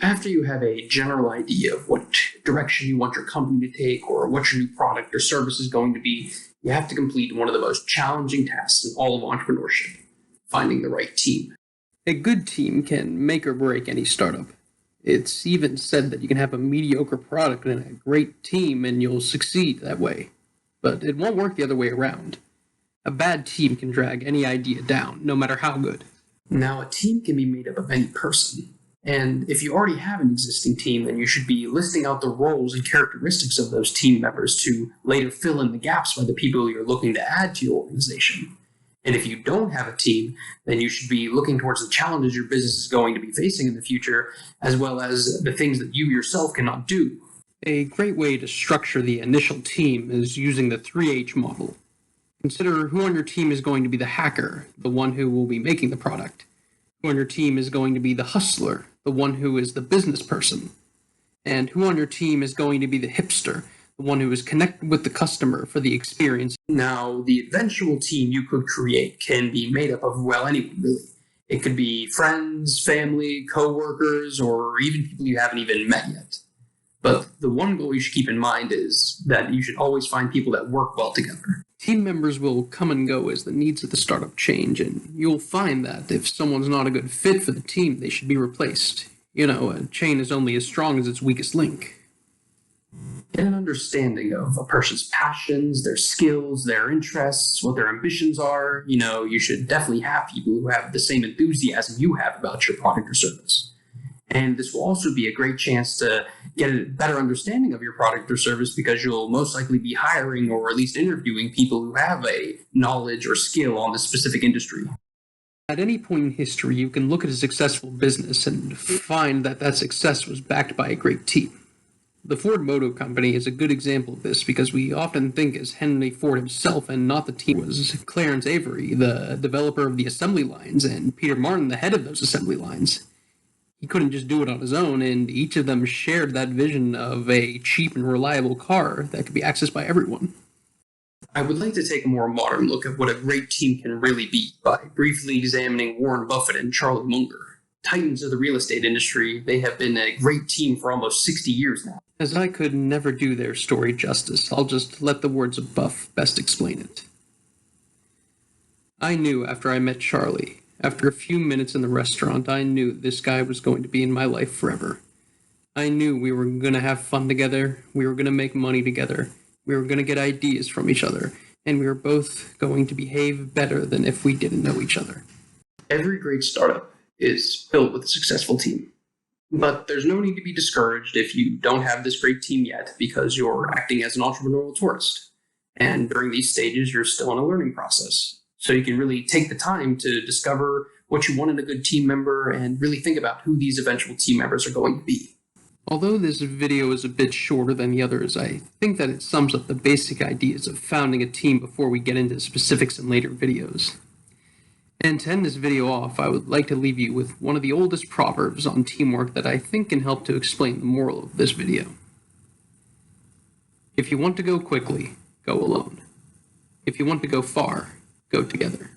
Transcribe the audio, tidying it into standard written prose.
After you have a general idea of what direction you want your company to take or what your new product or service is going to be, you have to complete one of the most challenging tasks in all of entrepreneurship: finding the right team. A good team can make or break any startup. It's even said that you can have a mediocre product and a great team and you'll succeed that way. But it won't work the other way around. A bad team can drag any idea down, no matter how good. Now, a team can be made up of any person. And if you already have an existing team, then you should be listing out the roles and characteristics of those team members to later fill in the gaps by the people you're looking to add to your organization. And if you don't have a team, then you should be looking towards the challenges your business is going to be facing in the future, as well as the things that you yourself cannot do. A great way to structure the initial team is using the 3H model. Consider who on your team is going to be the hacker, the one who will be making the product. Who on your team is going to be the hustler, the one who is the business person. And who on your team is going to be the hipster, the one who is connected with the customer for the experience. Now, the eventual team you could create can be made up of, well, anyone, really. It could be friends, family, co-workers, or even people you haven't even met yet. But the one goal you should keep in mind is that you should always find people that work well together. Team members will come and go as the needs of the startup change, and you'll find that if someone's not a good fit for the team, they should be replaced. You know, a chain is only as strong as its weakest link. Get an understanding of a person's passions, their skills, their interests, what their ambitions are. You should definitely have people who have the same enthusiasm you have about your product or service. And this will also be a great chance to get a better understanding of your product or service, because you'll most likely be hiring or at least interviewing people who have a knowledge or skill on this specific industry. At any point in history, you can look at a successful business and find that that success was backed by a great team. The Ford Motor Company is a good example of this, because we often think as Henry Ford himself and not the team. It was Clarence Avery, the developer of the assembly lines, and Peter Martin, the head of those assembly lines. He couldn't just do it on his own, and each of them shared that vision of a cheap and reliable car that could be accessed by everyone. I would like to take a more modern look at what a great team can really be by briefly examining Warren Buffett and Charlie Munger. Titans of the real estate industry, they have been a great team for almost 60 years now. As I could never do their story justice, I'll just let the words of Buff best explain it. I knew after I met Charlie, after a few minutes in the restaurant, I knew this guy was going to be in my life forever. I knew we were going to have fun together, we were going to make money together, we were going to get ideas from each other, and we were both going to behave better than if we didn't know each other. Every great startup is built with a successful team. But there's no need to be discouraged if you don't have this great team yet, because you're acting as an entrepreneurial tourist. And during these stages, you're still in a learning process. So you can really take the time to discover what you want in a good team member and really think about who these eventual team members are going to be. Although this video is a bit shorter than the others, I think that it sums up the basic ideas of founding a team before we get into specifics in later videos. And to end this video off, I would like to leave you with one of the oldest proverbs on teamwork that I think can help to explain the moral of this video. If you want to go quickly, go alone. If you want to go far, go together.